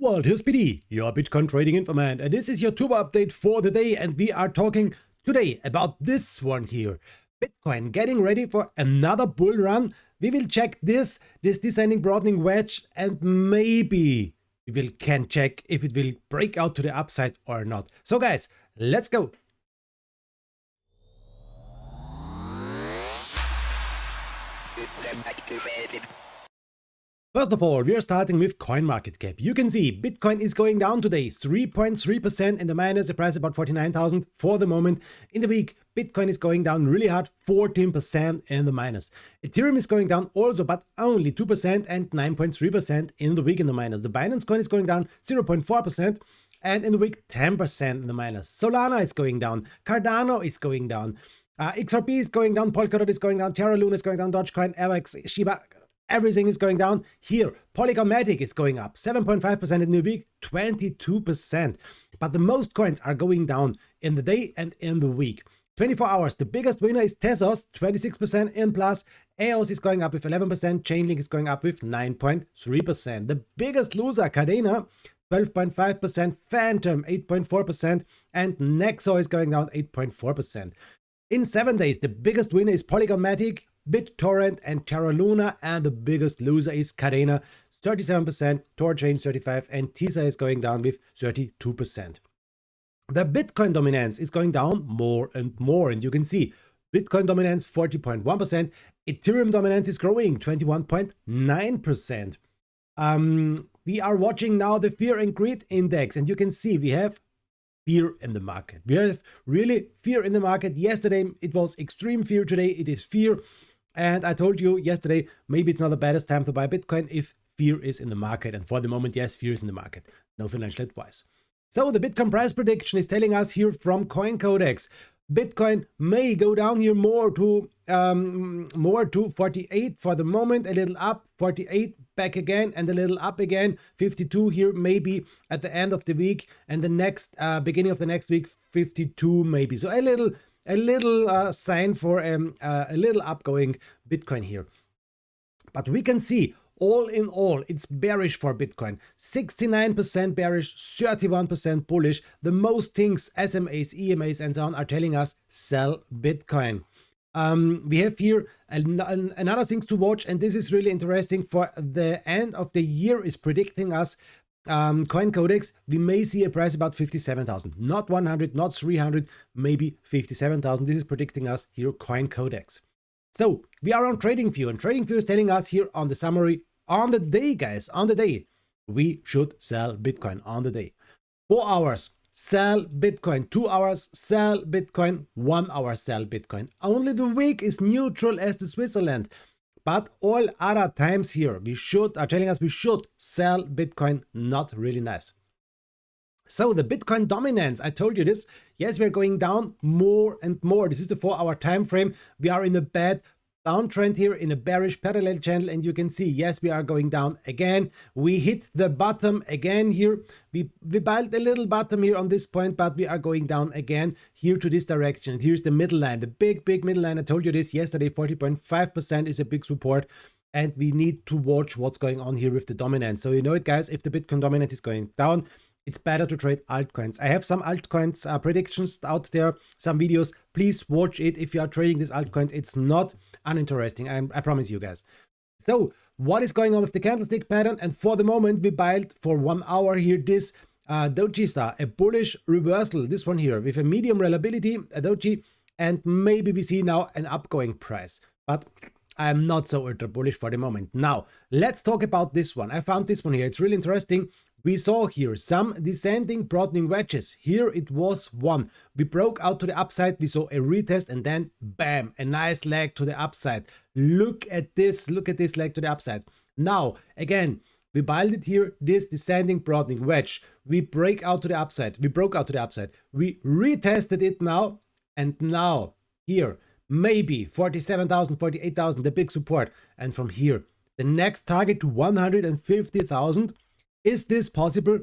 World, here's Biti, your Bitcoin trading informant, and this is your turbo update for the day, and we are talking today about this one here. Bitcoin getting ready for another bull run. We will check this descending broadening wedge, and maybe we can check if it will break out to the upside or not. So guys, let's go. System activated. First of all, we are starting with CoinMarketCap. You can see Bitcoin is going down today, 3.3% in the minus, the price about 49,000 for the moment. In the week, Bitcoin is going down really hard, 14% in the minus. Ethereum is going down also, but only 2% and 9.3% in the week in the minus. The Binance coin is going down 0.4%. And in the week, 10% in the minus. Solana is going down. Cardano is going down. XRP is going down. Polkadot is going down. Terra Luna is going down. Dogecoin, AVAX, Shiba. Everything is going down. Here, Polygon Matic is going up 7.5% in the week, 22%. But the most coins are going down in the day and in the week. 24 hours, the biggest winner is Tezos, 26% in plus. EOS is going up with 11%. Chainlink is going up with 9.3%. The biggest loser, Cadena, 12.5%. Phantom, 8.4%. And Nexo is going down 8.4%. In 7 days, the biggest winner is Polygon Matic, BitTorrent and Terra Luna, and the biggest loser is Cadena, 37%, Torchain 35%, and Tisa is going down with 32%. The Bitcoin dominance is going down more and more, and you can see Bitcoin dominance 40.1%, Ethereum dominance is growing 21.9%. We are watching now the Fear and Greed Index, and you can see we have fear in the market. We have really fear in the market. Yesterday it was extreme fear, today it is fear. And I told you yesterday, maybe it's not the baddest time to buy Bitcoin if fear is in the market. And for the moment, yes, fear is in the market. No financial advice. So the Bitcoin price prediction is telling us here from CoinCodex, Bitcoin may go down here more to 48 for the moment, a little up, 48 back again and a little up again, 52 here maybe at the end of the week, and the next beginning of the next week 52 maybe. So a little sign for a little upgoing Bitcoin here. But we can see all in all, it's bearish for Bitcoin. 69% bearish, 31% bullish. The most things, SMAs, EMAs, and so on, are telling us sell Bitcoin. We have here another things to watch, and this is really interesting. For the end of the year is predicting us CoinCodex, we may see a price about 57,000, not 100, not 300, maybe 57,000. This is predicting us here, CoinCodex. So we are on TradingView, and TradingView is telling us here on the summary, on the day, guys, on the day, we should sell Bitcoin on the day. 4 hours, sell Bitcoin. 2 hours, sell Bitcoin. 1 hour, sell Bitcoin. Only the week is neutral as the Switzerland. But all other times here, are telling us we should sell Bitcoin. Not really nice. So the Bitcoin dominance, I told you this. Yes, we're going down more and more. This is the 4 hour time frame. We are in a bad downtrend here, in a bearish parallel channel, and you can see, yes, we are going down again. We hit the bottom again here. We built a little bottom here on this point, but we are going down again here to this direction. Here's the middle line, the big middle line. I told you this yesterday, 40.5% is a big support, and we need to watch what's going on here with the dominance. So you know it, guys, if the Bitcoin dominance is going down, it's better to trade altcoins. I have some altcoins predictions out there, some videos. Please watch it if you are trading these altcoins. It's not uninteresting, I promise you guys. So what is going on with the candlestick pattern? And for the moment, we built for 1 hour here this Doji Star, a bullish reversal. This one here with a medium reliability, a Doji, and maybe we see now an upgoing price. But I'm not so ultra bullish for the moment. Now, let's talk about this one. I found this one here. It's really interesting. We saw here some descending broadening wedges. Here it was one. We broke out to the upside. We saw a retest and then bam, a nice leg to the upside. Look at this leg to the upside. Now, again, we built it here, this descending broadening wedge. We break out to the upside. We broke out to the upside. We retested it now, and now here, maybe 47,000, 48,000, the big support. And from here, the next target to 150,000. Is this possible?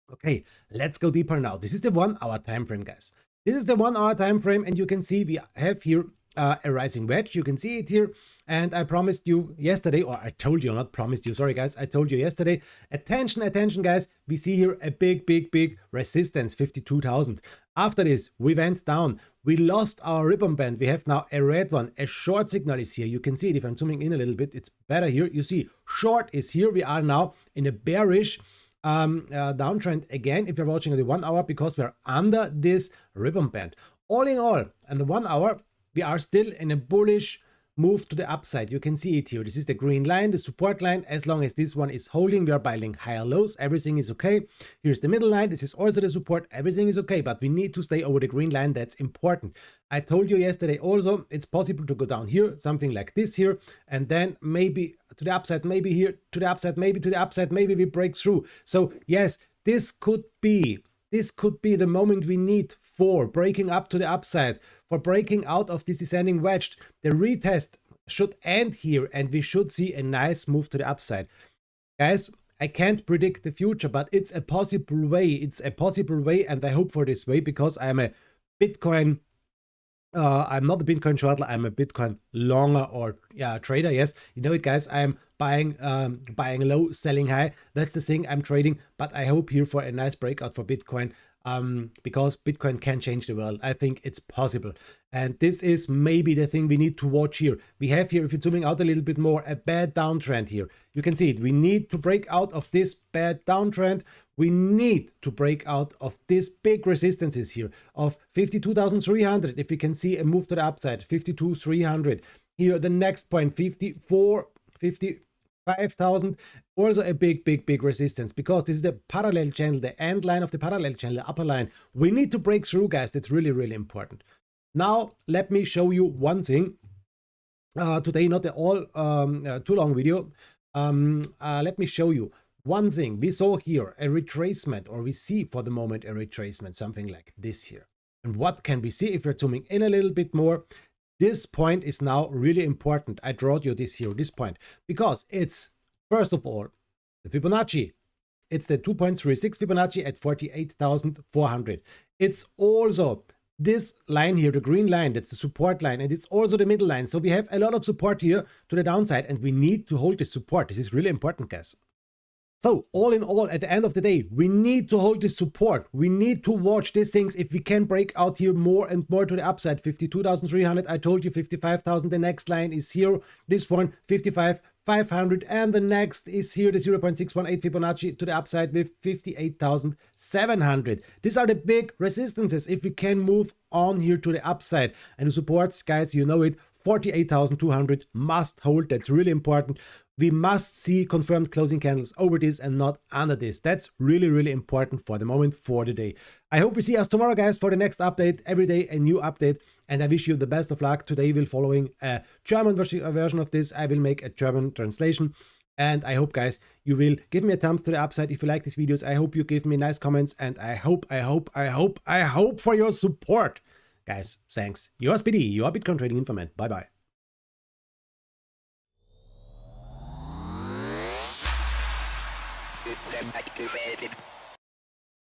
Okay, let's go deeper now. This is the 1 hour time frame, guys. This is the 1 hour time frame, and you can see we have here a rising wedge. You can see it here, and I promised you yesterday, or I told you, not promised you, sorry guys, I told you yesterday, attention guys, we see here a big resistance, 52,000. After this we went down, we lost our ribbon band, we have now a red one, a short signal is here. You can see it if I'm zooming in a little bit, it's better here. You see short is here. We are now in a bearish downtrend again if you're watching the 1 hour, because we're under this ribbon band. All in all, in the 1 hour, we are still in a bullish move to the upside. You can see it here. This is the green line, the support line. As long as this one is holding, we are buying higher lows. Everything is okay. Here's the middle line. This is also the support. Everything is okay, but we need to stay over the green line. That's important. I told you yesterday also, it's possible to go down here, something like this here, and then maybe to the upside, maybe here to the upside, maybe to the upside, maybe we break through. So yes, this could be the moment we need for breaking up to the upside, for breaking out of this descending wedge. The retest should end here and we should see a nice move to the upside. Guys, I can't predict the future, but it's a possible way. It's a possible way, and I hope for this way, because I'm a Bitcoin I'm not a Bitcoin shorter, I'm a Bitcoin longer, or trader. Yes, you know it guys, I'm buying low, selling high. That's the thing I'm trading, but I hope here for a nice breakout for Bitcoin, because Bitcoin can change the world. I think it's possible, and this is maybe the thing we need to watch here. We have here, if you're zooming out a little bit more, a bad downtrend here. You can see it. We need to break out of this bad downtrend. We need to break out of these big resistances here of 52,300. If we can see a move to the upside, 52,300. Here, the next point, 55,000. Also a big resistance, because this is the parallel channel, the end line of the parallel channel, the upper line. We need to break through, guys. That's really important. Now, let me show you one thing. Today, not the all too long video. Let me show you one thing. We saw here a retracement, or we see for the moment a retracement, something like this here. And what can we see if we're zooming in a little bit more? This point is now really important. I drawed you this here, this point, because it's, first of all, the Fibonacci. It's the 2.36 Fibonacci at 48,400. It's also this line here, the green line, that's the support line, and it's also the middle line. So we have a lot of support here to the downside, and we need to hold this support. This is really important, guys. So all in all, at the end of the day, we need to hold this support. We need to watch these things. If we can break out here more and more to the upside, 52,300, I told you 55,000. The next line is here, this one, 55,500, and the next is here, the 0.618 Fibonacci to the upside with 58,700. These are the big resistances if we can move on here to the upside. And the supports, guys, you know it, 48,200 must hold. That's really important. We must see confirmed closing candles over this and not under this. That's really important for the moment, for the day. I hope we see us tomorrow, guys, for the next update. Every day a new update, and I wish you the best of luck. Today we'll following a German version of this. I will make a German translation, and I hope, guys, you will give me a thumbs to the upside if you like these videos. I hope you give me nice comments, and I hope for your support. Guys, thanks. Yours Biti, your Bitcoin trading informant. Bye-bye. System activated.